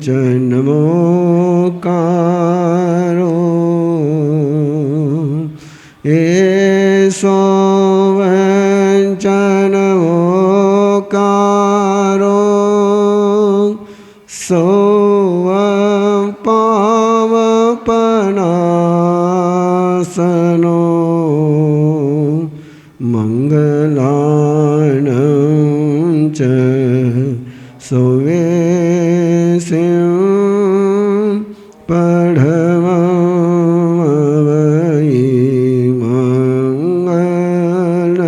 च नमोकारो एषो च नमोकारो पावपनासनो मंगलानं च सुवेशं पठमवै मंगलं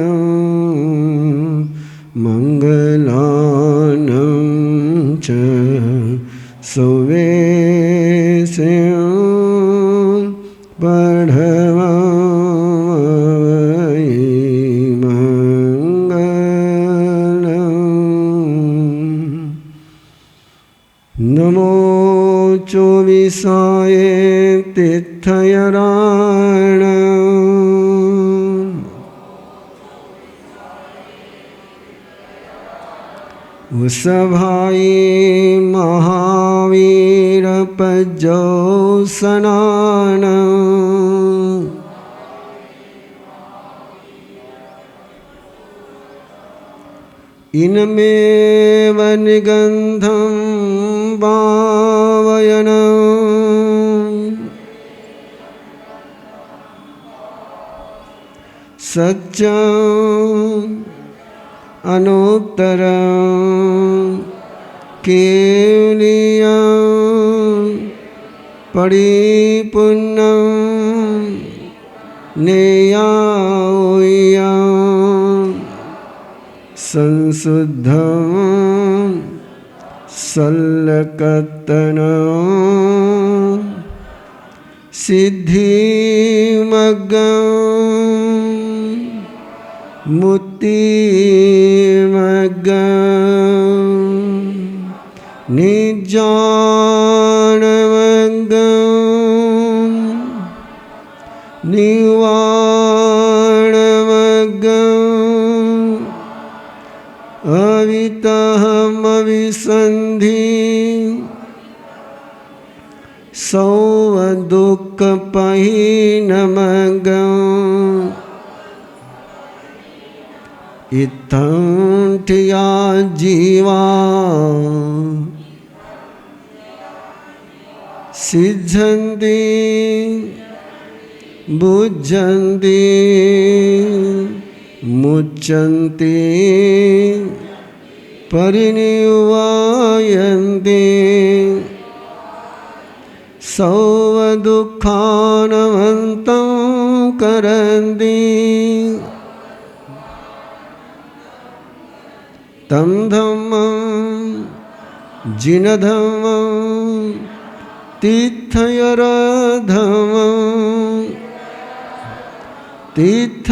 मंगलानं च सुवेशं पठमवै नमो चोविसाय तीर्थयराण वृषभाय महावीर पज्जोसनान इनमेव निगन्धं भावयन् सत्यम् अनुत्तरं केवलियं परिपूर्णं नेयायं संशुद्धं सल्लकतनं सिद्धिमग्गं मुक्तिमग्गं निज्ञानमग्गं निवारणमग्गं अवितहमविसन्धि सर्वदुःखपहीनमग्गम् इत्थं ठिया जीवा सिद्धन्ति बुद्धन्ति मुच्यन्ति परिनिर्वायन्ति सर्वदुःखानवन्तं करन्ति तं धम्मं जिनधम्मं तीर्थयरधम्मं तीर्थयरदेवं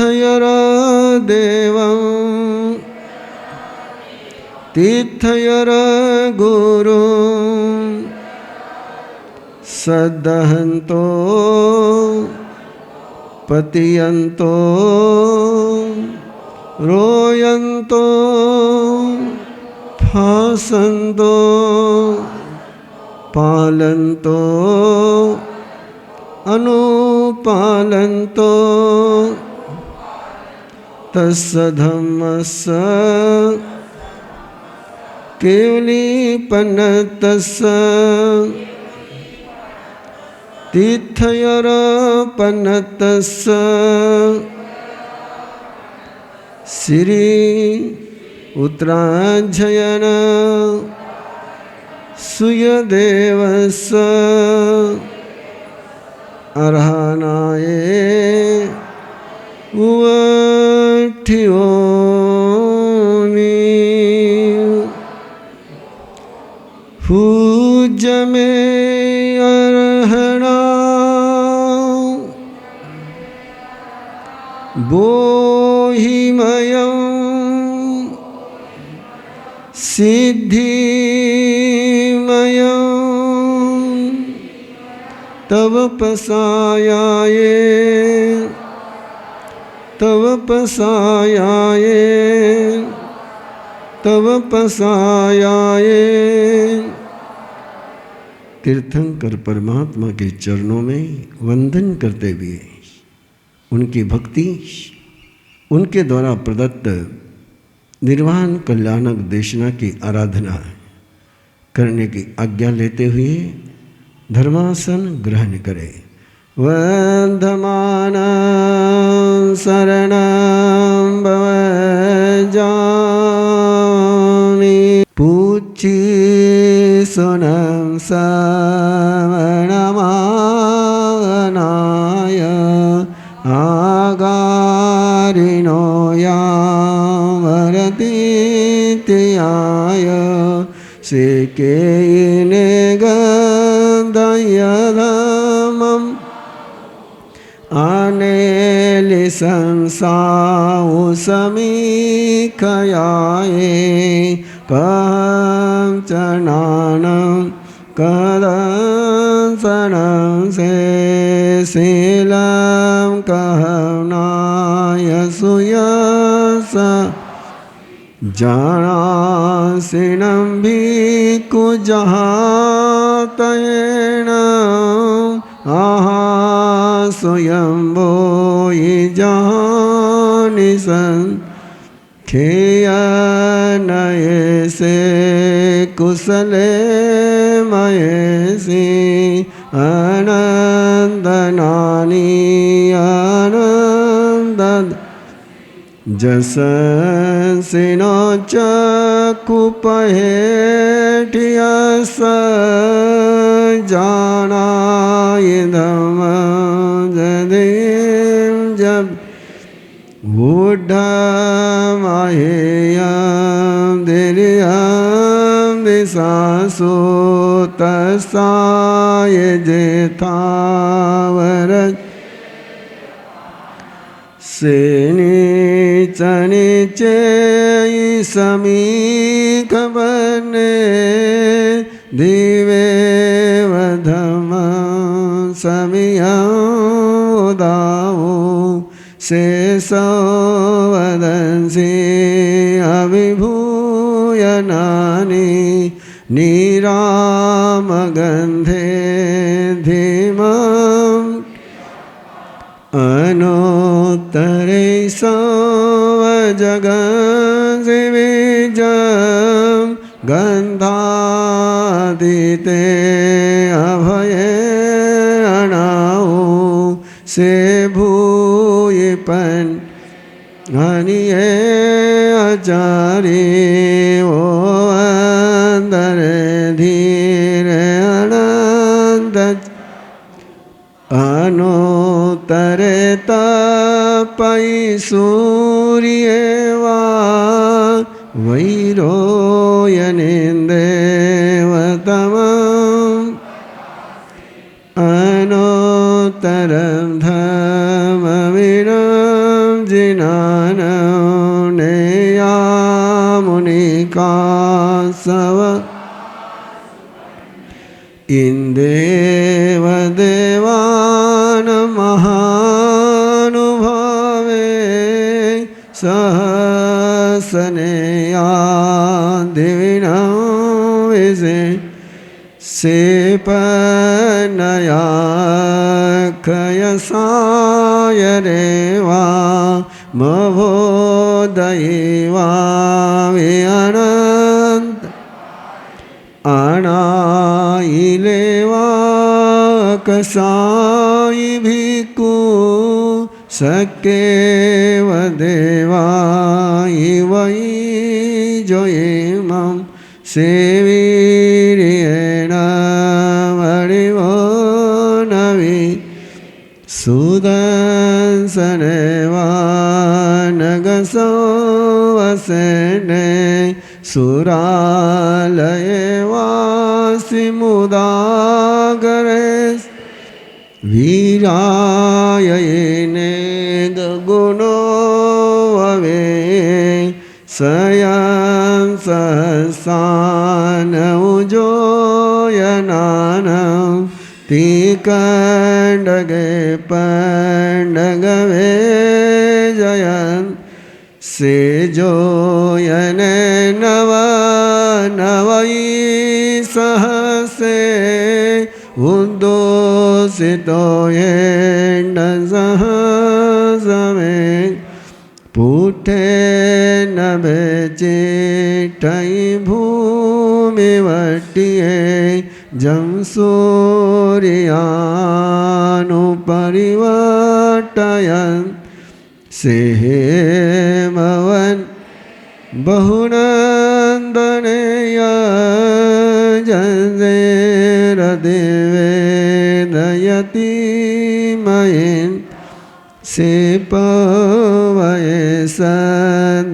तीर्थयरगुरुं सदहन्तो पतियन्तो रोयन्तो फासन्तो पालन्तो अनुपालन्तो तस्य धम्मस्य केवलीपनतस्य तीर्थयरपनतस्य श्री उत्तरायण सुयदेवस्य अर्हणाय उवठियोमि पूज्य मे अर्हणा बोहिमयं सिद्धिमयं तव पसायाय तव पसायाय तव पसायाय तीर्थंकर परमात्मा के चरणों में वंदन करते हुए उनकी भक्ति, उनके द्वारा प्रदत्त निर्वाण कल्याणक देशना की आराधना करने की आज्ञा लेते हुए धर्मासन ग्रहण करें। वर्धमान शरणं भवजामि पूज्य सुनं सवणमानाय आगारिणो यावरतीत्याय सेकेने गन्धयधमम् अनेलिसंसाउ समीकयाये कंचनानं कदंसनं से शीलं कहनाय सुयस जानासिनं भिक्खुजहातयेन स्वयंभो जहानिसन खेयनयसे कुशले मयसी अनंदनानि अनंद जसंसिनो चकुपहेठियस जानाय धम जदिं जब वुड्ढमहेयं दिर्यं दिशासु तस्साय जेथावरज सेनिचनिचे समीकवने दिवे वधम समियौदावो शेषवदंसि अविभूयनानि निरामगन्धे धीमम् अनोत्तरे सवजगन्सि विजयं गन्धादिते अभये अणाओ से भूयिपन् हनिये आचारी ओ अंदरे धीरे अनंत अनोत्तरे तपै सूर्येवा वैरोयनेन्देवतमम् अनोत्तरं धर्मविनं जिनानं नेयामुनिकासव इंदेवदेवानमहानुभावे सहसनेया दिविनं विसे सेपनया खयसाय रेवा मभोदयेवा विअनन्त अनाइलेवा कसाई भिक्खु सक्केव देवा वै जोयेमं सेवीर्येण वरिवो नवि सुदंसनेवा नगसो वसेने सुरालये वासि मुदागरे वीरायने गुणो ववे स्वयं सहसान उजोयनानं तिकंडगे पंडगवे जयन् से जोयने नव नवई सहसे उद्दोषितो येन सहसमे पुठेन भेचिठै भूमिवट्ये जं सूर्यानुपरिवर्तयन् सेहेमवन् बहुनन्दनेय जन्देरदेवेदयति मयेन् सेपवये सदमहमगाजे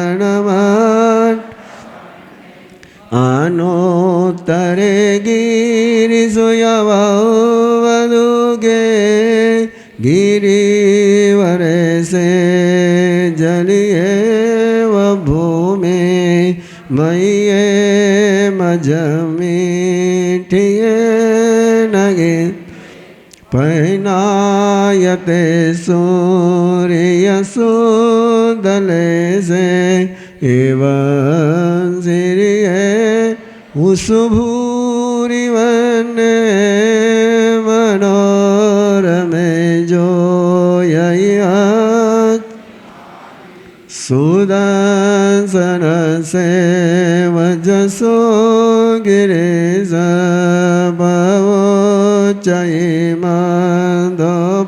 वीरायैकञ्जनमन् आनोत्तरे गिरिसुयववदुगे गिरिवरे से जलिएव भूमि मय्ये मजमीठिये नगे पैनायते सूर्यसुदले से एवं सिरिये उसुभूरिवने मनोरमे जोययत् सुदर्शन से वजसो गिरिश भवोच्चये माधव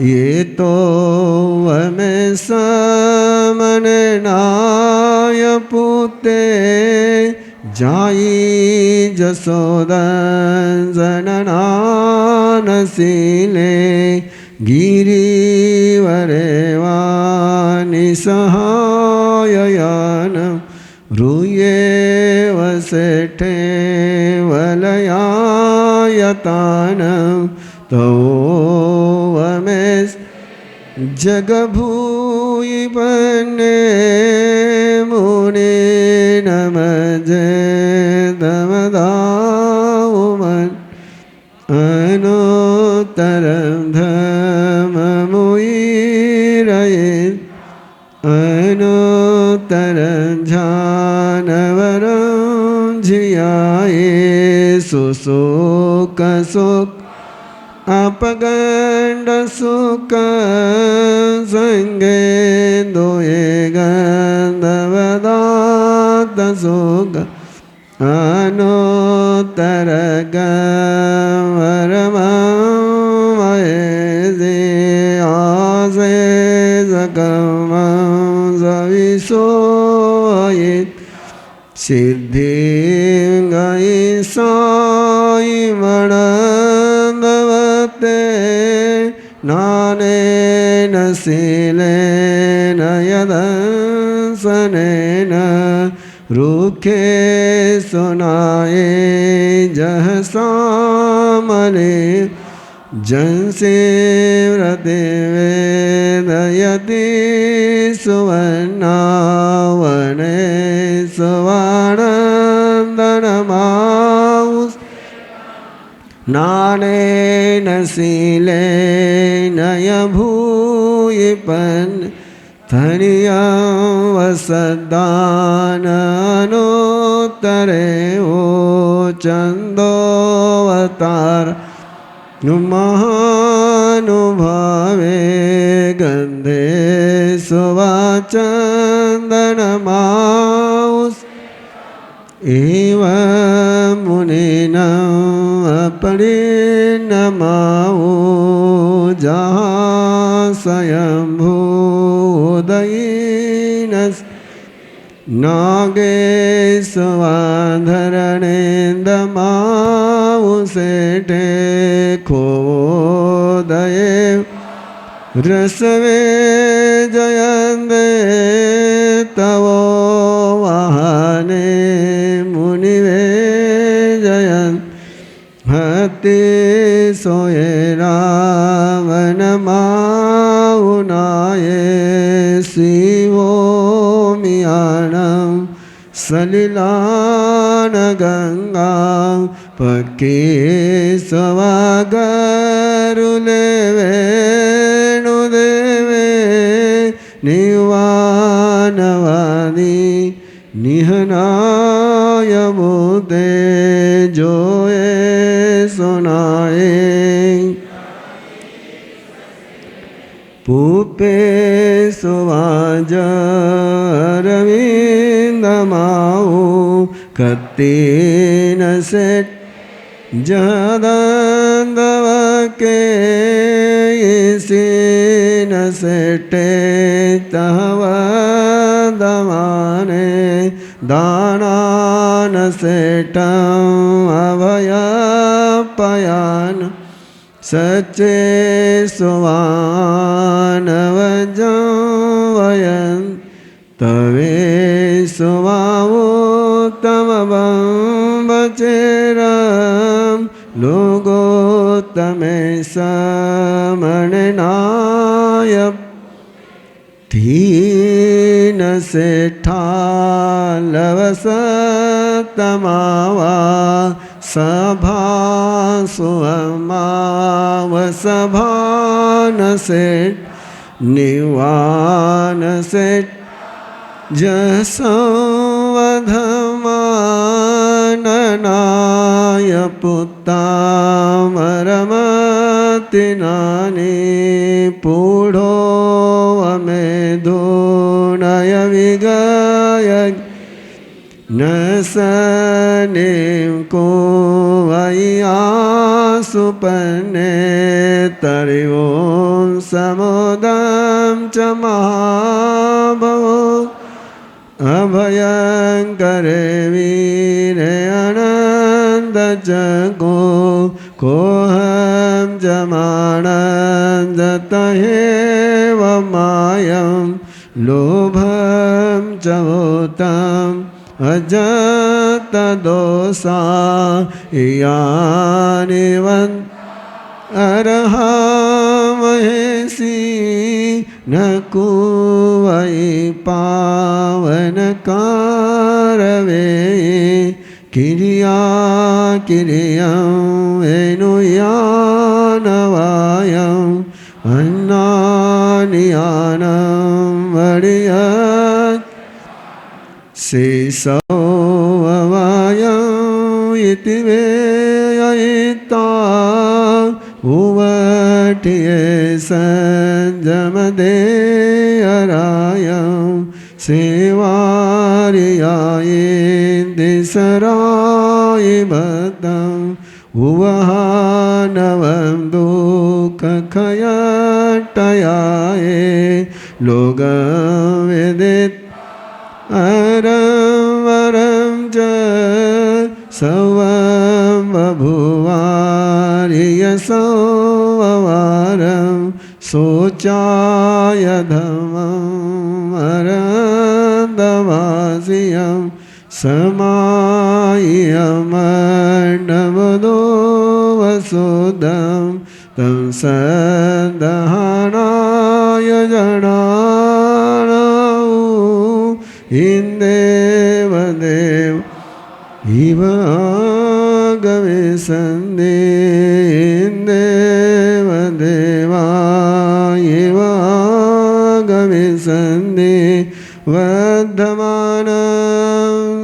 ये तो वमे समननाय पुते जाई जसोदननानशीले गिरिवरे वानि सहाययान रूये वसेठे वलयायतान तो वमेस जगभूयि पन्ने मुनि नमजे दमदावमन अनुत्तरं धममुयिरये अनुत्तरं जानवरं झियाये सुसुख सुख अपगंड सुख संगे दोये गंधवदात सुख अनुत्तर गमरमये आसे सकमं सविसोयित सिद्धिं गई साई मणन्दवते नानेन शीलेन यदंसनेन रुखे सुनाये जहसामले जंसेव्रते वेदयति सुवर्णावने सुवानन्दनमाउस नानेन शीलेन यभूयिपन् धनियं वसदाननोत्तरे ओ चन्दोऽवतार महानुभावे गन्धे सुवाचन्दनमाउस एवं मुनिनां अपरिणमाओ जहाँ स्वयंभूदयीनस् नागेशवाधरणेन्दमाओ सेठे खोदये रसवे जयन्दे तव वाहने मुनिवे जयन् हते सोये रावणमाउनाये शिवो मियाणं सलिलान गंगा पक्के सवागरुले वेणुदेवे નિવાનવાદી નિહનાય ભૂતે જોએ સુનાએ પૂપે સુવાજ અરવિંદમાઉ કત્તિન સેટ જદંદવ કે ઇસીન સેટે તહવ દમાને દાનાન સેટં અભયપયાન સચે સુવાનવજવયન તવે સુવાવુત્તમબંબચેરમ લોગોત્તમે સમણનાય ધીન સેઠાલવસતમાવા સભાસુઅમાવ સભાન સેઠ નિવાન સેઠ જસંવધમાનનાય પુત્તામરમતિનાની પૂઢો અમેધોનય વિગય નસનેમ કો વૈયાસુપને તરિવોમ સમોદમ ચ મહાભવો અભયંકરે વીરે અનંત ચકો કોહમ જમાણં જતહેવ માયમ લોભમ ચવોતમ અજત દોષા યાનિવન અરહામહેસી નકુવૈ પાવનકારવે કિરિયા કિરિયં વેનુયાનવાયં અન્નાનિયાનં વડિયત શેષવાયં ઇતિ વેયિતા ઉવટિયે સંજમદેયરાયં સેવારિયાયે સરાય બદં ઉવહાનવં દુઃખખયટયાએ લોગં વેદિત અરં વરં ચ સવં બભુવારિય સંવવારં શોચાય ધમં અરંદવાસિયં સમાયમર્ણવદો વસુદં तं સંદહાનાય જણાણૌ ઇન્દેવ દેવ ઇવ આગવે સંદે ઇન્દેવ દેવા ઇવ આગવે સંદે વર્ધમાનં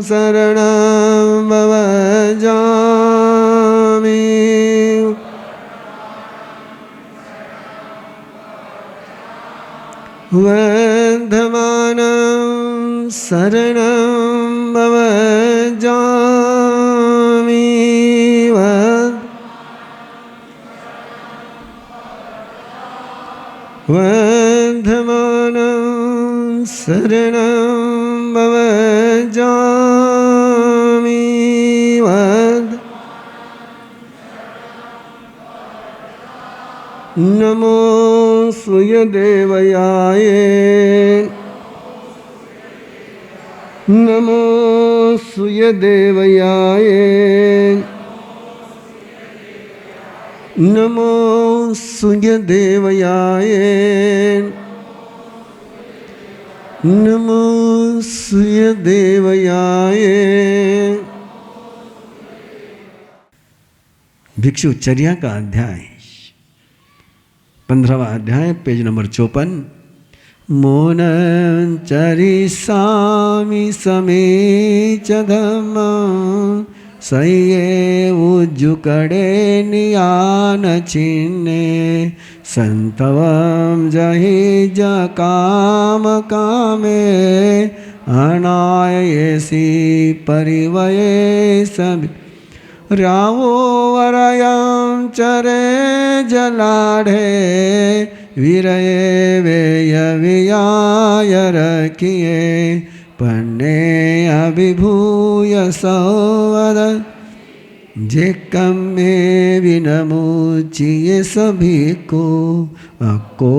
શરણં ભવજામિ વર્ધમાનં શરણં ભવજામિ વર્ધમાનં શરણં ભવજામિ નમો સૂર્યદેવયાય નમો સૂર્યદેવયાય નમો સૂર્યદેવયાય નમો સૂર્યદેવયાય भिक्षु चर्या का अध्याय 15वां अध्याय पेज नंबर 54 मौनं चरिष्यामि समीच धम्मं सये उज्जुकडे नियान चिन्ने संतवं जहि जकाम कामे अनायसी परिवये सभी रावो वरयं चरे जलाढ़े वीरये वेय वियाय रखिए पन्ने अभिभूय सौवद जेकम में विनमुचिए सभी को अको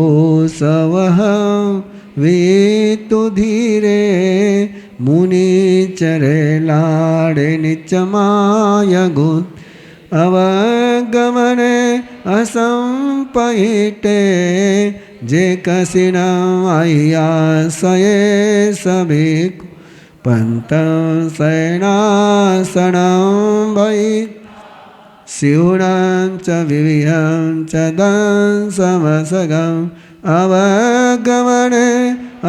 सवह वे तो धीरे मुनि चरे लाड़े निचमाय गुण अवगमने असंपहिते जे कसिन आयासये सभी पंतं शयनासनं भयि सिंहं च विविहं च दंसमसगं अवगमने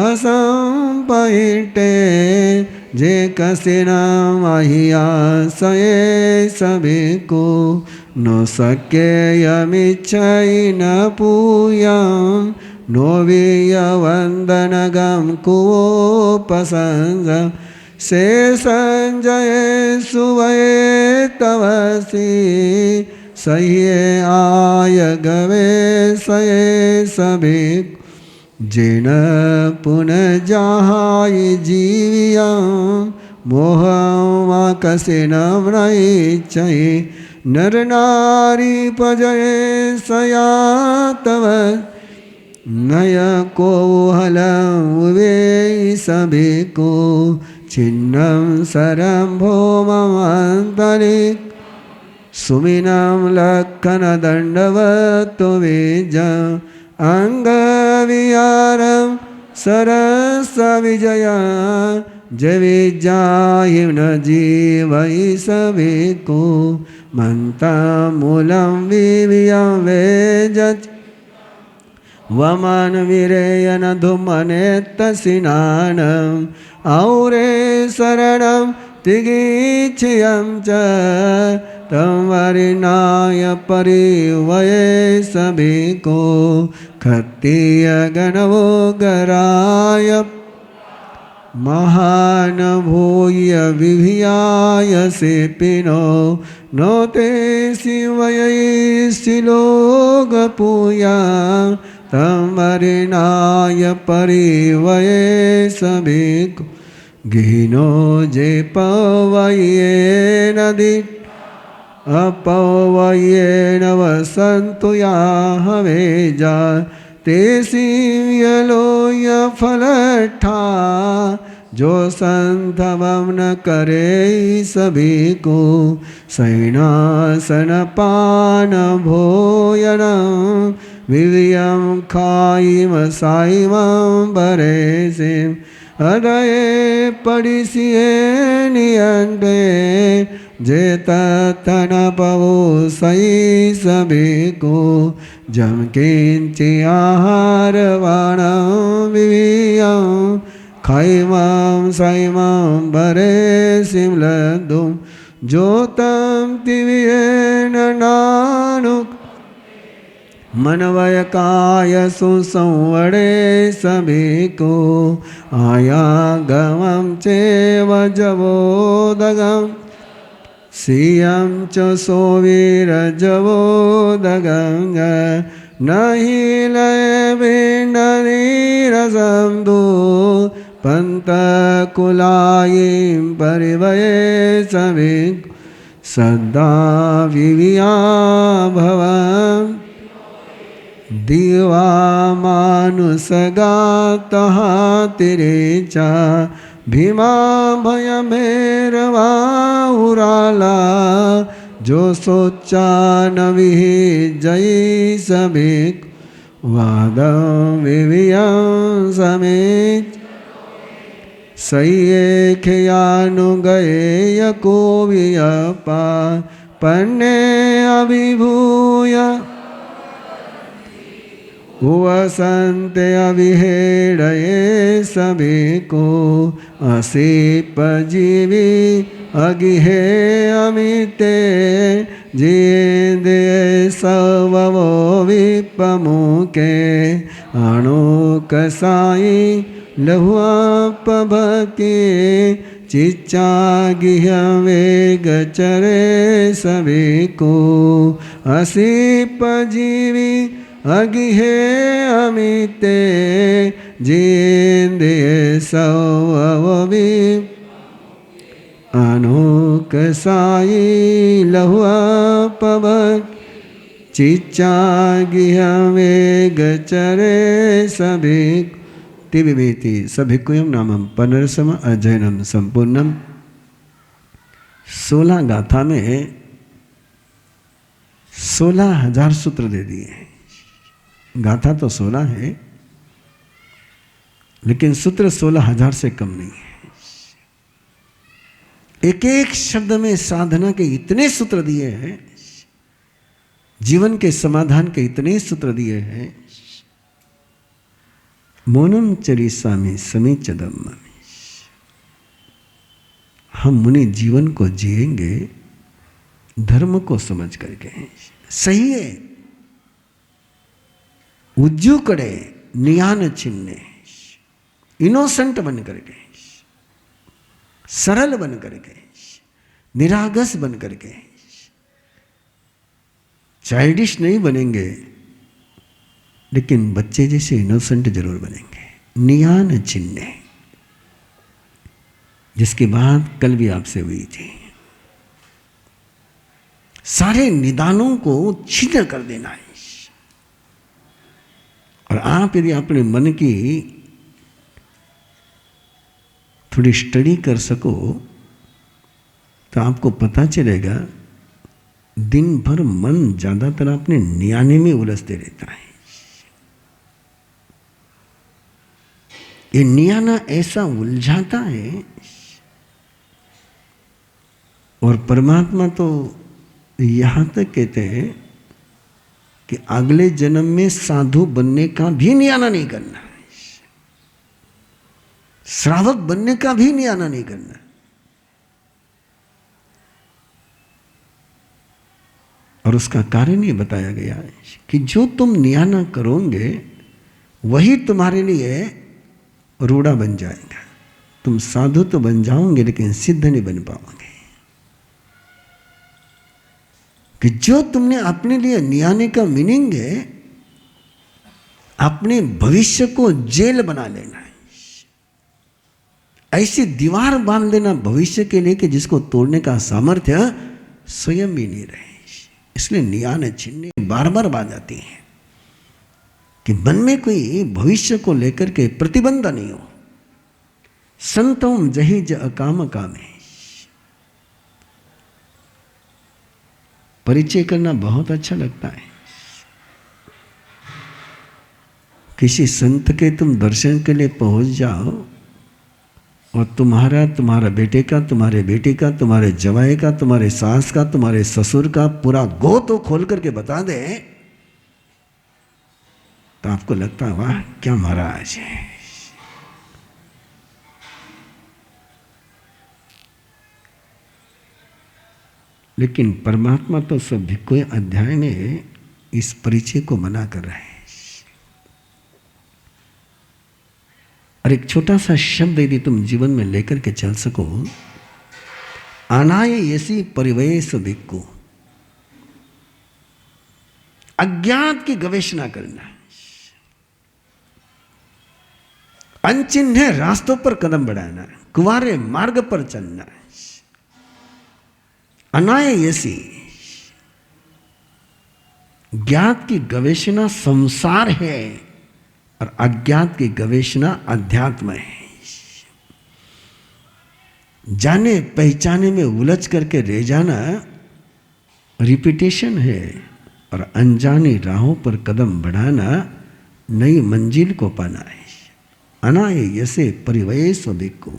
असंपहिते जे कसिन आयासये सभी को नो शक्ययमिच्छै न पूयं नो वीयवन्दनगं कुवोपसंज से संजय सुवये तवसि सह्ये आय गवे सये सभी जिन पुनर्जाहाय जीवियं मोहमाकसिनं नैच्छै नर नारी पजये सया तव नय कोहलं वे सभी को छिन्नं सरं भौममन्तरि सुमिनं लक्खनदण्डवतो वेज अंगविहारं सरसविजय जय विजय न जीवै सभी को मंतमूलं विवियं वेजच वमन विरेयन धूमनेत्तसिनानं औरे शरणं तिगीच्छियं च तं वरिणाय परिवये सभी को खत्तीय गणवो गराय महान भूय विभियाय सेपिनो नो ते शिवयै शिलोगपूया तं वरिणाय परिवये सभी को घिनो जे पवये नदी अपवयेन वसन्तु याहवे जा ते सिंहलोय फलठा जो संतवम न करे सभी को सैनासन पान भोजन विवियं खाइम साइमं बरे से हृदये पड़िसिए नियंडे जे तन पवो सही सभी को जम किंचि आहार वाणं विवियं खाइमं साइमं बरे सिमलदुं जोतं तिवियेन नानुक मनवय काय सुसंवरे सभी को आयागमं चैव जवोदगं सियं च सोवीरजवोदगं नहि लयविन्दनीरसं दो पन्तकुलायीं परिवये सभी सदा विविया भवन् दिवामानुषगातः तिरेचा भीमा भयमेरवा उराला जो सोचा नवि जय सभी वाद विवियं समेत सये खयानुगये को वियपा पन्ने अभिभूय वसंते अविहेड़ये सभी को असीप जीवी अगिहे अमिते जिंदे सववो विपमुके अणुक साई लहुआपभके चिच्चा गिह वेग चरे सभी को असीप जीवी अगिहे अमिते जिंदे सववि अनोक साई लहुआ पवक चिच्चा गिह वेग चरे सभी तिविवेति सभिक्वयं नामम पुनरसम अध्ययनम संपूर्णम। 16 गाथा में 16,000 सूत्र दे दिए हैं। गाथा तो 16 है, लेकिन सूत्र 16,000 से कम नहीं है। एक एक शब्द में साधना के इतने सूत्र दिए हैं, जीवन के समाधान के इतने सूत्र दिए हैं। मौनम चरिसामि समीचदम। हम मुनि जीवन को जिएंगे धर्म को समझ करके। सही है, उज्जू कड़े नियान छिन्ने, इनोसेंट बन करके, सरल बन करके, निरागस बन करके। चाइल्डिश नहीं बनेंगे, लेकिन बच्चे जैसे इनोसेंट जरूर बनेंगे। नियान छिन्ने, जिसकी बात कल भी आपसे हुई थी। सारे निदानों को छिन्न कर देना है। और आप यदि अपने मन की थोड़ी स्टडी कर सको तो आपको पता चलेगा दिन भर मन ज्यादातर अपने नियाने में उलझते रहता है। ये नियाना ऐसा उलझाता है, और परमात्मा तो यहां तक कहते हैं कि अगले जन्म में साधु बनने का भी नियाना नहीं करना, श्रावक बनने का भी नियाना नहीं करना। और उसका कारण ये बताया गया है कि जो तुम नियाना करोगे वही तुम्हारे लिए रूढ़ा बन जाएगा। तुम साधु तो बन जाओगे, लेकिन सिद्ध नहीं बन पाओगे। कि जो तुमने अपने लिए नियाने का मीनिंग है, अपने भविष्य को जेल बना लेना है। ऐसी दीवार बांध देना भविष्य के लिए कि जिसको तोड़ने का सामर्थ्य स्वयं भी नहीं रहे। इसलिए नियान छिन्ने बार बार बात आती है कि मन में कोई भविष्य को लेकर के प्रतिबंध नहीं हो। संतों जही ज अकाम कामे। परिचय करना बहुत अच्छा लगता है। किसी संत के तुम दर्शन के लिए पहुंच जाओ और तुम्हारा बेटे का, तुम्हारे बेटी का, तुम्हारे जवाई का, तुम्हारे सास का, तुम्हारे ससुर का पूरा गो तो खोल करके बता दे, तो आपको लगता है वाह क्या महाराज है। लेकिन परमात्मा तो सभी कोई अध्याय में इस परिचय को मना कर रहे हैं। और एक छोटा सा शब्द यदि तुम जीवन में लेकर के चल सको, अनाय यसी परिवेश भिक्खु। अज्ञात की गवेषणा करना, अनचिन्ह रास्तों पर कदम बढ़ाना, कुंवारे मार्ग पर चलना। अनायसी, ज्ञात की गवेषणा संसार है और अज्ञात की गवेषणा अध्यात्म है। जाने पहचाने में उलझ करके रह जाना रिपीटेशन है, और अनजानी राहों पर कदम बढ़ाना नई मंजिल को पाना है। अनायसे परिवेश भिक्खु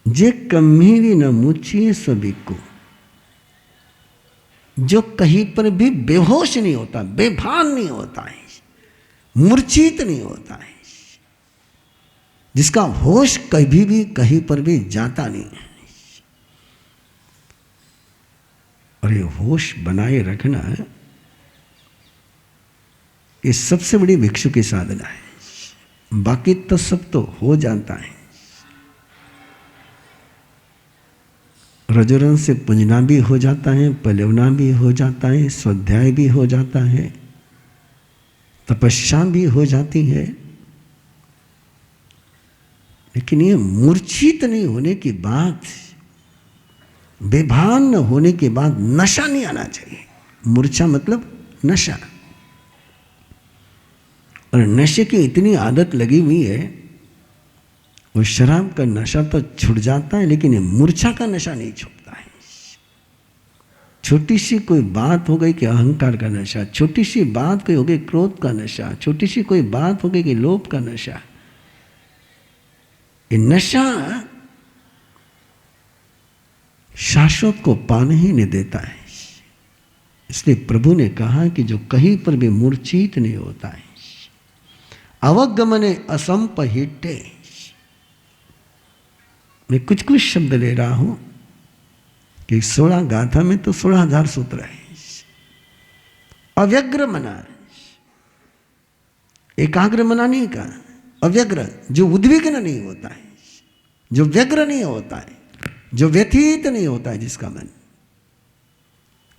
जे कम्मीरी न मुचिए सभिक्खु। जो कहीं पर भी बेहोश नहीं होता, बेभान नहीं होता है, मूर्छित नहीं होता है, जिसका होश कभी भी कहीं पर भी जाता नहीं है। और ये होश बनाए रखना ये सबसे बड़ी भिक्षु की साधना है। बाकी तो सब तो हो जाता है। रजोरन से पुंजना भी हो जाता है, पलेवना भी हो जाता है, स्वाध्याय भी हो जाता है, तपस्या भी हो जाती है, लेकिन ये मूर्छित नहीं होने की बात, बेभान होने के बाद नशा नहीं आना चाहिए। मूर्छा मतलब नशा। और नशे की इतनी आदत लगी हुई है, वो शराब का नशा तो छूट जाता है, लेकिन ये मूर्छा का नशा नहीं छूटता है। छोटी सी कोई बात हो गई कि अहंकार का नशा, छोटी सी बात कोई हो गई क्रोध का नशा, छोटी सी कोई बात हो गई कि लोभ का नशा। ये नशा शाश्वत को पाने ही नहीं देता है। इसलिए प्रभु ने कहा कि जो कहीं पर भी मूर्छित नहीं होता है, अवगमने असंपहिटे। मैं कुछ कुछ शब्द ले रहा हूं कि 16 गाथा में तो 16,000 सूत्र है। अव्यग्र मना, एकाग्र मना नहीं कहा, अव्यग्र, जो उद्विग्न नहीं होता है, जो व्यग्र नहीं होता है, जो व्यथित नहीं होता है जिसका मन।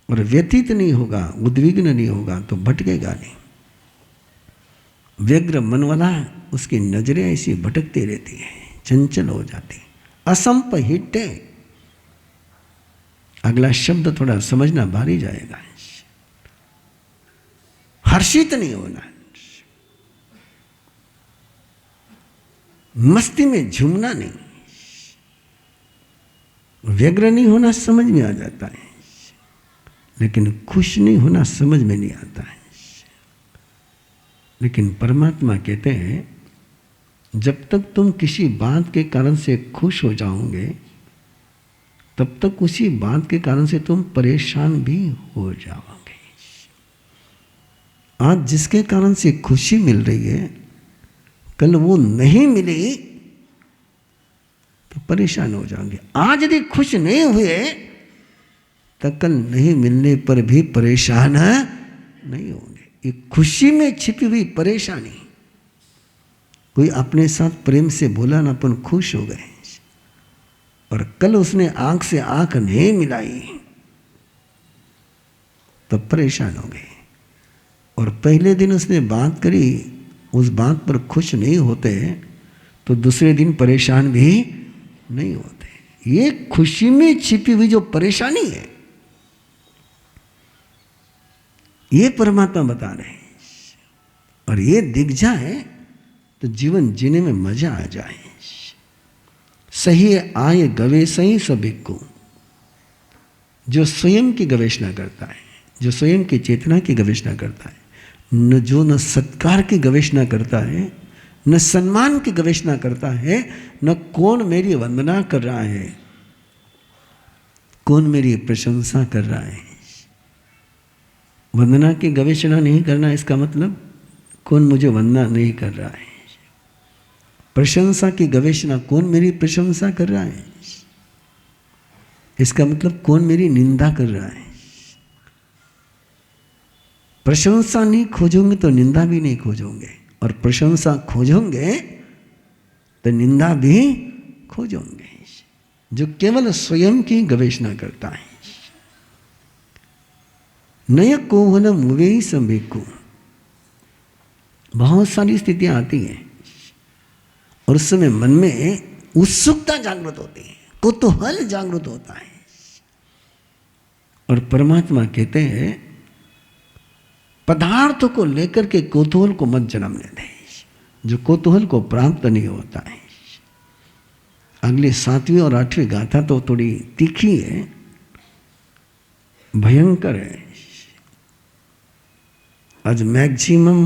और व्यथित नहीं होगा, उद्विग्न नहीं होगा तो भटकेगा नहीं। व्यग्र मन वाला, उसकी नजरें ऐसी भटकती रहती हैं, चंचल हो जाती। असंपहिटे, अगला शब्द थोड़ा समझना भारी जाएगा। हर्षित नहीं होना, मस्ती में झूमना नहीं, व्यग्र नहीं होना समझ में आ जाता है, लेकिन खुश नहीं होना समझ में नहीं आता है। लेकिन परमात्मा कहते हैं जब तक तुम किसी बात के कारण से खुश हो जाओगे, तब तक उसी बात के कारण से तुम परेशान भी हो जाओगे। आज जिसके कारण से खुशी मिल रही है, कल वो नहीं मिली तो परेशान हो जाओगे। आज यदि खुश नहीं हुए तो कल नहीं मिलने पर भी परेशान नहीं होंगे। ये खुशी में छिपी हुई परेशानी। कोई अपने साथ प्रेम से बोला ना, अपन खुश हो गए, और कल उसने आंख से आंख नहीं मिलाई तो परेशान हो गए। और पहले दिन उसने बात करी, उस बात पर खुश नहीं होते तो दूसरे दिन परेशान भी नहीं होते। ये खुशी में छिपी हुई जो परेशानी है, ये परमात्मा बता रहे हैं। और ये दिख जाए तो जीवन जीने में मजा आ जाए। सही आए गवे सही सभी को, जो स्वयं की गवेषणा करता है, जो स्वयं की चेतना की गवेषणा करता है, न सत्कार की गवेषणा करता है, न सम्मान की गवेषणा करता है, न कौन मेरी वंदना कर रहा है, कौन मेरी प्रशंसा कर रहा है। वंदना की गवेषणा नहीं करना, इसका मतलब कौन मुझे वंदना नहीं कर रहा है। प्रशंसा की गवेषणा, कौन मेरी प्रशंसा कर रहा है, इसका मतलब कौन मेरी निंदा कर रहा है। प्रशंसा नहीं खोजोगे तो निंदा भी नहीं खोजोगे, और प्रशंसा खोजोगे तो निंदा भी खोजोगे। जो केवल स्वयं की गवेषणा करता है। नय कोहन मुवे संभेको, बहुत सारी स्थितियां आती हैं और उस समय मन में उत्सुकता जागृत होती है, कुतूहल जागृत होता है। और परमात्मा कहते हैं पदार्थों को लेकर के कौतूहल को मत जन्मने दे, जो कौतूहल को प्राप्त नहीं होता है। अगली 7वीं और 8वीं गाथा तो थोड़ी तीखी है, भयंकर है। आज मैक्सिमम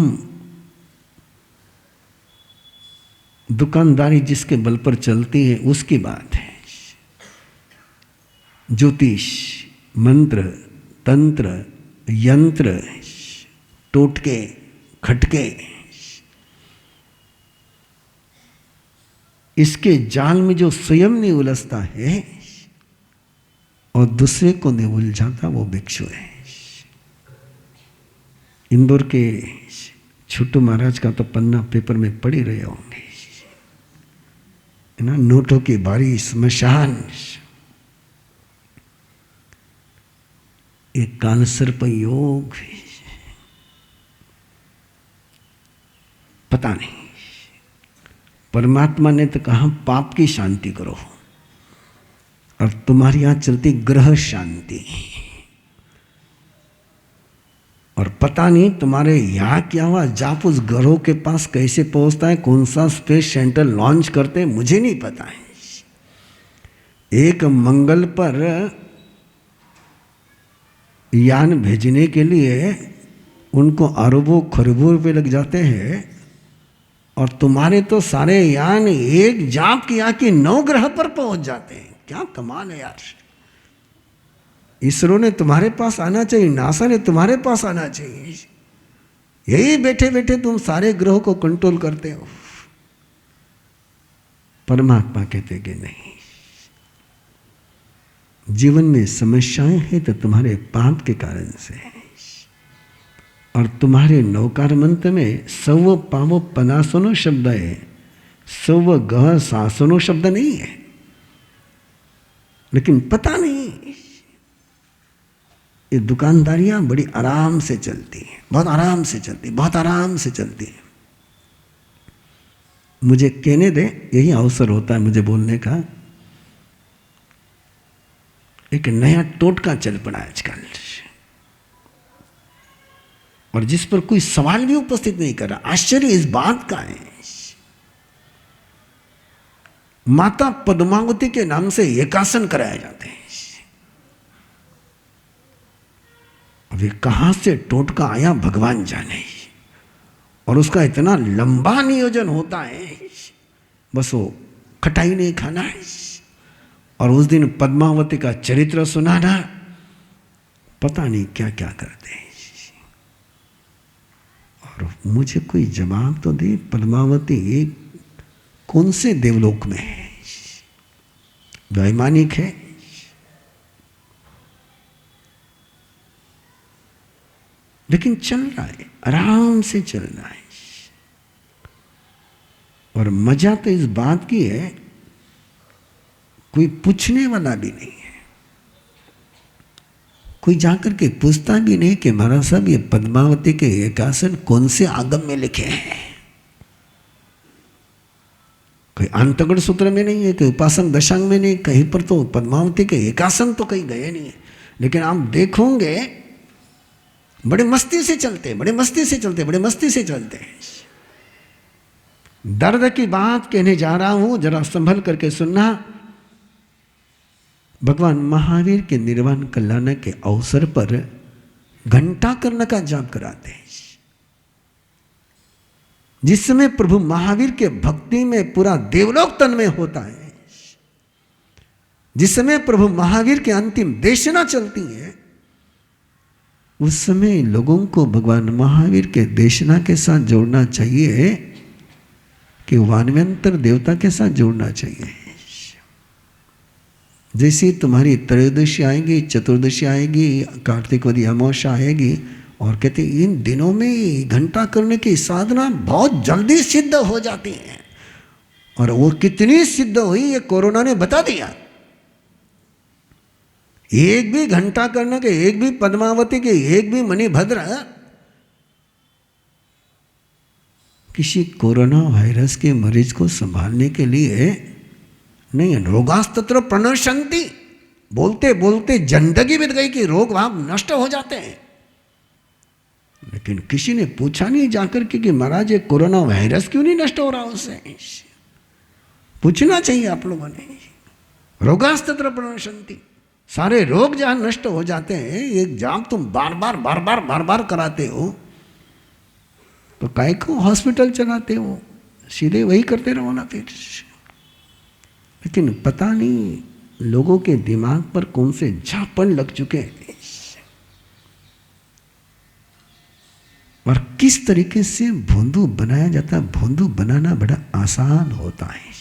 दुकानदारी जिसके बल पर चलती है उसकी बात है। ज्योतिष, मंत्र, तंत्र, यंत्र, टोटके, खटके, इसके जाल में जो स्वयं नहीं उलझता है और दूसरे को नहीं उलझाता, वो भिक्षु है। इंदौर के छोटू महाराज का तो पन्ना पेपर में पढ़ ही रहे होंगे ना, नोटों की भारी स्मशान, एक कालसर्प योग, पता नहीं। परमात्मा ने तो कहा पाप की शांति करो, और तुम्हारी यहां चलती ग्रह शांति, और पता नहीं तुम्हारे यहां क्या हुआ, जाप उस ग्रहों के पास कैसे पहुंचता है, कौन सा स्पेस सेंटर लॉन्च करते हैं, मुझे नहीं पता है। एक मंगल पर यान भेजने के लिए उनको अरबों खरबों रुपये लग जाते हैं, और तुम्हारे तो सारे यान एक जाप किया कि 9 ग्रह पर पहुंच जाते हैं। क्या कमाल है यार। इसरो ने तुम्हारे पास आना चाहिए, नासा ने तुम्हारे पास आना चाहिए। यही बैठे बैठे तुम सारे ग्रहों को कंट्रोल करते हो। परमात्मा कहते कि नहीं, जीवन में समस्याएं हैं तो तुम्हारे पाप के कारण से है, और तुम्हारे नौकार मंत्र में सव पावो पनासनो शब्द है, सव गह सासनो शब्द नहीं है। लेकिन पता नहीं, ये दुकानदारियां बड़ी आराम से चलती हैं, बहुत आराम से चलती, बहुत आराम से चलती है। मुझे कहने दे, यही अवसर होता है मुझे बोलने का। एक नया टोटका चल पड़ा है आजकल, और जिस पर कोई सवाल भी उपस्थित नहीं कर रहा। आश्चर्य इस बात का है, माता पद्मावती के नाम से एकासन कराए जाते हैं। अब ये कहां से टोटका आया भगवान जाने, और उसका इतना लंबा नियोजन होता है, बस वो खटाई नहीं खाना है, और उस दिन पद्मावती का चरित्र सुनाना, पता नहीं क्या क्या करते हैं। और मुझे कोई जवाब तो दे, पद्मावती कौन से देवलोक में है? वैमानिक है? लेकिन चल रहा है, आराम से चल रहा है। और मजा तो इस बात की है, कोई पूछने वाला भी नहीं है, कोई जाकर के पूछता भी नहीं कि महाराज साहब ये पद्मावती के एकासन कौन से आगम में लिखे हैं। कोई अंतगढ़ सूत्र में नहीं है, कोई उपासन दशांग में नहीं, कहीं पर तो पद्मावती के एकासन तो कहीं गए नहीं है। लेकिन आप देखोगे बड़े मस्ती से चलते, बड़े मस्ती से चलते, बड़े मस्ती से चलते हैं। दर्द की बात कहने जा रहा हूं, जरा संभल करके सुनना। भगवान महावीर के निर्वाण कल्याण के अवसर पर घंटाकर्ण का जाप कराते हैं। जिस समय प्रभु महावीर के भक्ति में पूरा देवलोक तन्मय होता है, जिस समय प्रभु महावीर के अंतिम देशना चलती है, उस समय लोगों को भगवान महावीर के देशना के साथ जोड़ना चाहिए कि वानव्यंतर देवता के साथ जोड़ना चाहिए। जैसे तुम्हारी त्रयोदशी आएगी, चतुर्दशी आएगी, कार्तिकवदी अमावस्या आएगी, और कहते इन दिनों में घंटा करने की साधना बहुत जल्दी सिद्ध हो जाती है। और वो कितनी सिद्ध हुई ये कोरोना ने बता दिया। एक भी घंटा करने के, एक भी पद्मावती के, एक भी मणिभद्र किसी कोरोना वायरस के मरीज को संभालने के लिए नहीं। रोगास्तत्र प्रणशंति, बोलते बोलते जिंदगी बीत गई कि रोग वहां नष्ट हो जाते हैं। लेकिन किसी ने पूछा नहीं जाकर के कि महाराज ये कोरोना वायरस क्यों नहीं नष्ट हो रहा उससे। पूछना चाहिए आप लोगों ने। रोगास्तत्र प्रणशंति, सारे रोग जहां नष्ट हो जाते हैं, एक जाप तुम बार बार कराते हो, तो काय को हॉस्पिटल चलाते हो? सीधे वही करते रहो ना फिर। लेकिन पता नहीं लोगों के दिमाग पर कौन से झापन लग चुके हैं। किस तरीके से भोंदू बनाया जाता है। भोंदू बनाना बड़ा आसान होता है,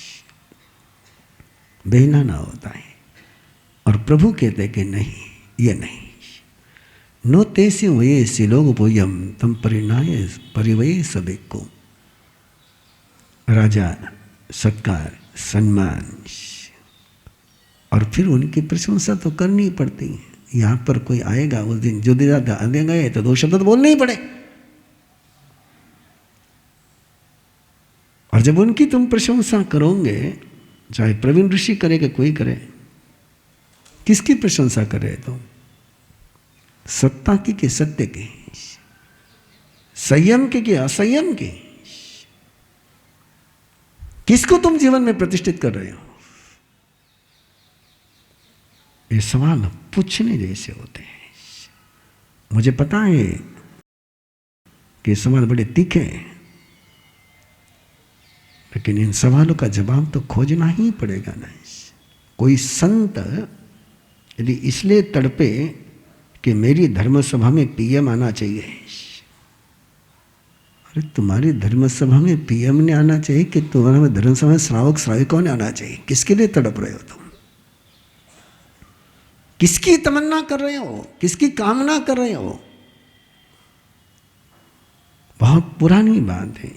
बहलाना होता है। और प्रभु कहते कि नहीं, ये नहीं। नो तेसी वये सिलोग पोयम तम परिणाय परिवये सबे को। राजा, सत्कार, सम्मान, और फिर उनकी प्रशंसा तो करनी पड़ती है। यहाँ पर कोई आएगा उस दिन जो देगा तो दो शब्द तो बोलने ही पड़े। और जब उनकी तुम प्रशंसा करोगे, चाहे प्रवीण ऋषि करे कि कोई करे, किसकी प्रशंसा करे तुम? सत्ता की कि सत्य की? संयम की कि असंयम की? किसको तुम जीवन में प्रतिष्ठित कर रहे हो? ये सवाल पूछने जैसे होते हैं। मुझे पता है कि सवाल बड़े तीखे हैं, लेकिन इन सवालों का जवाब तो खोजना ही पड़ेगा ना। कोई संत यदि इसलिए तड़पे कि मेरी धर्म सभा में पीएम आना चाहिए, अरे तुम्हारी धर्म सभा में पीएम ने आना चाहिए कि तुम्हारे धर्म सभा में श्रावक श्राविकों ने आना चाहिए? किसके लिए तड़प रहे हो तुम? किसकी तमन्ना कर रहे हो? किसकी कामना कर रहे हो? बहुत पुरानी बात है,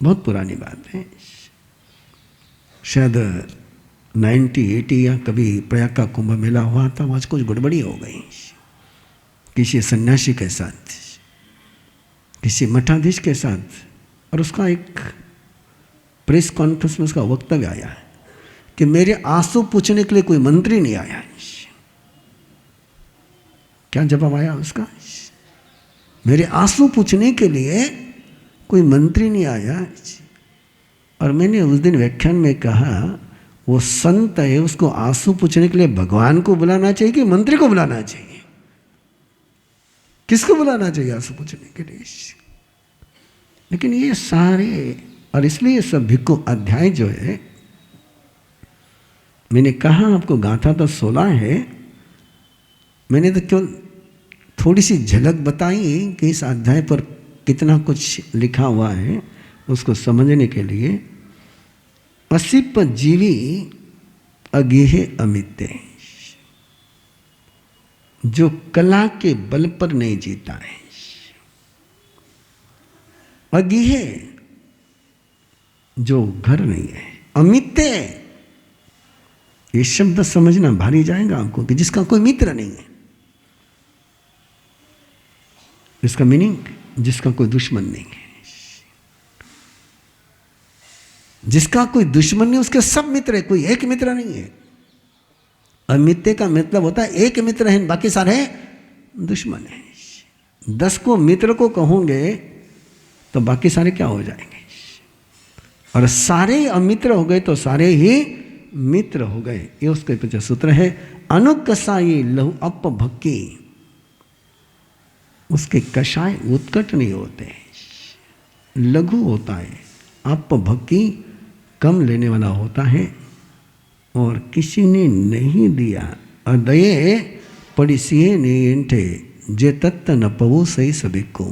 बहुत पुरानी बात है। शायद 1980 या कभी प्रयाग का कुंभ मेला हुआ था, वहाँ कुछ गड़बड़ी हो गई किसी सन्यासी के साथ, किसी मठाधीश के साथ, और उसका एक प्रेस कॉन्फ्रेंस में उसका वक्तव्य आया है कि मेरे आंसू पूछने के लिए कोई मंत्री नहीं आया। क्या जवाब आया उसका? मेरे आंसू पूछने के लिए कोई मंत्री नहीं आया। और मैंने उस दिन व्याख्यान में कहा, वो संत है, उसको आंसू पूछने के लिए भगवान को बुलाना चाहिए कि मंत्री को बुलाना चाहिए? किसको बुलाना चाहिए आंसू पूछने के लिए? लेकिन ये सारे, और इसलिए सब भिक्खु अध्याय जो है, मैंने कहा आपको गाथा तो 16 है, मैंने तो क्यों थोड़ी सी झलक बताई कि इस अध्याय पर कितना कुछ लिखा हुआ है उसको समझने के लिए। असिप जीवी अगेह अमित्य, जो कला के बल पर नहीं जीता है। अगेह जो घर नहीं है, अमित्य ये शब्द समझना भारी जाएगा आपको कि जिसका कोई मित्र नहीं है। इसका मीनिंग जिसका कोई दुश्मन नहीं है। जिसका कोई दुश्मन नहीं, उसके सब मित्र है, कोई एक मित्र नहीं है। अमित्य का मतलब होता है एक मित्र है, बाकी सारे दुश्मन है। 10 को मित्र को कहोगे तो बाकी सारे क्या हो जाएंगे? और सारे अमित्र हो गए तो सारे ही मित्र हो गए। ये उसके पीछे सूत्र है। अनुकसाई लहु अप भक्की, उसके कषाय उत्कट नहीं होते, लघु होता है। अप भक्की कम लेने वाला होता है। और किसी ने नहीं दिया, अदये पड़िसिए ने जे तत्त न पवो सही सभी को।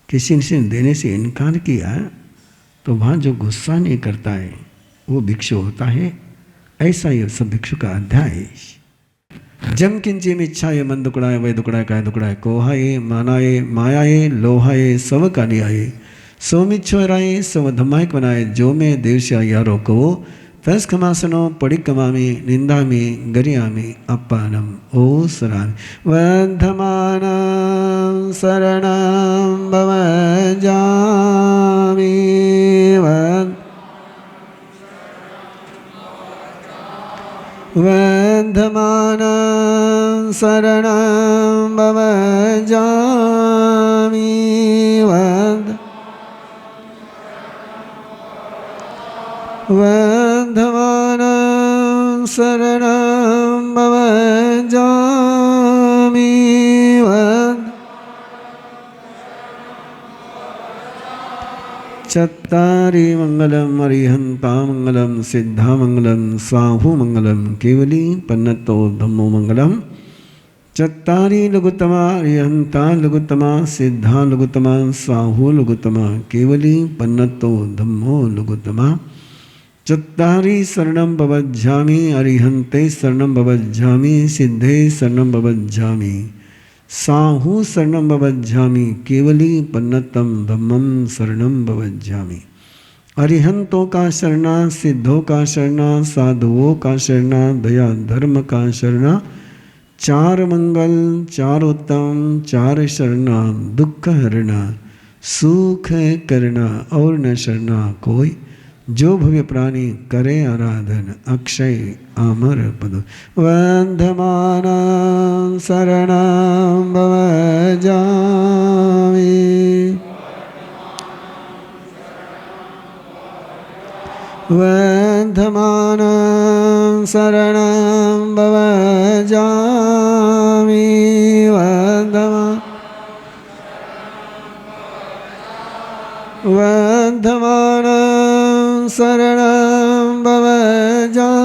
किसी ने देने से इनकार किया तो वहाँ जो गुस्सा नहीं करता है वो भिक्षु होता है। ऐसा ही सब भिक्षु का अध्याय है। जम किंची में इच्छाए मन दुकड़ाए वह दुकड़ाए काय दुकड़ाए कोहाए मानाए मायाए लोहाए सब कालियाए सोमिच्छो राय सव धमायक बनाए जो में देवश्या यारो को तस खमासनो पड़ी कमामी निंदामी गरियामी अपानम ओ सरामी वर्धमानं शरणं भवजामि वर्धमानं शरणं भवजामि वर्धमानं शरणं भवजामि चत्तारि मंगलम अरिहंता मंगलम सिद्धा मंगलम स्वाहु मंगलम केवली पन्नतो धम्मो मंगलम चत्तारी लघुतमा अरिहंता लघुतमा सिद्धा लघुतमा साहू लघुतमा केवली पन्नतो धम्मो लघुतमा चत्तारी शरणं भवज्झामि अरिहंते शरणं भवज्झामि सिद्धे शरणं भवज्झामि साहू शरणं भवज्झामि केवली पन्नतम धम्मम शरणं भवज्झामि। अरिहंतों का शरणा, सिद्धों का शरणा, साधुओं का शरणा, दया धर्म का शरणा, चार मंगल चार उत्तम चार शरणा, दुख हरणा सुख करना और न शरणा कोई, जो भव्य प्राणी करे आराधन अक्षय अमर पद। वंदमान शरणं भवज्झामि वंदमान शरणं भवज्झामि वंदमान शरणं भवज्झामि